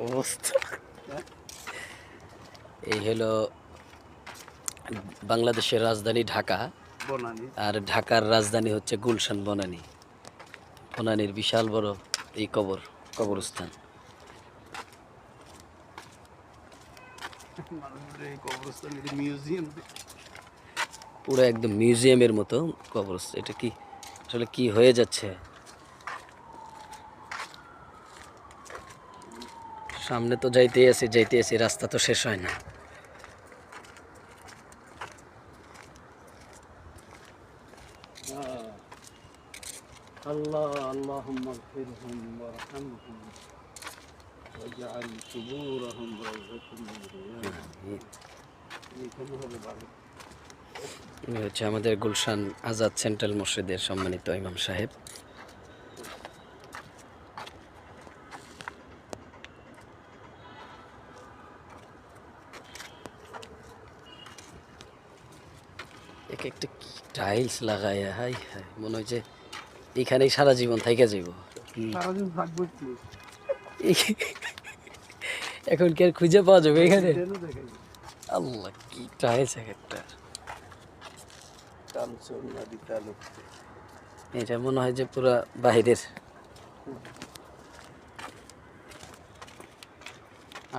অবস্থা এই হলো বাংলাদেশের রাজধানী ঢাকা, আর ঢাকার রাজধানী হচ্ছে গুলশান বনানী। বনানীর বিশাল বড় এই কবরস্থান। পুরো একদম মিউজিয়ামের মতো কবরস্থান। এটা কি আসলে কি হয়ে যাচ্ছে? সামনে তো যাইতেই আছি, রাস্তা তো শেষ হয় না। আল্লাহ আল্লাহুম্মা গফিরহুম ওয়ারহামহুম ওয়াজআল কুবুরহুম রাওযাতাম মিন রিয়াদিল জান্নাহ। উনি হচ্ছে আমাদের গুলশান আজাদ সেন্ট্রাল মসজিদের সম্মানিত ইমাম সাহেব। এক একটা কি টাইলস লাগায়া, হাই হাই, মনে হয় যে এখানেই সারা জীবন থাইকা যাইব। সারাদিন থাকবো কি? এখন কি আর খুঁজে পাওয়া যাবে এখানে? আল্লাহ, কি টাইলস এক একটা। এটা মনে হয় যে পুরা বাহিরের।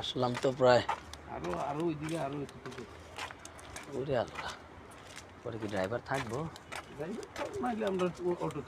আসলাম তো প্রায়। আরো ওইদিকে আরো ওরে আল্লাহ, পরে কি ড্রাইভার থাকবো? নাইলে আমরা অটো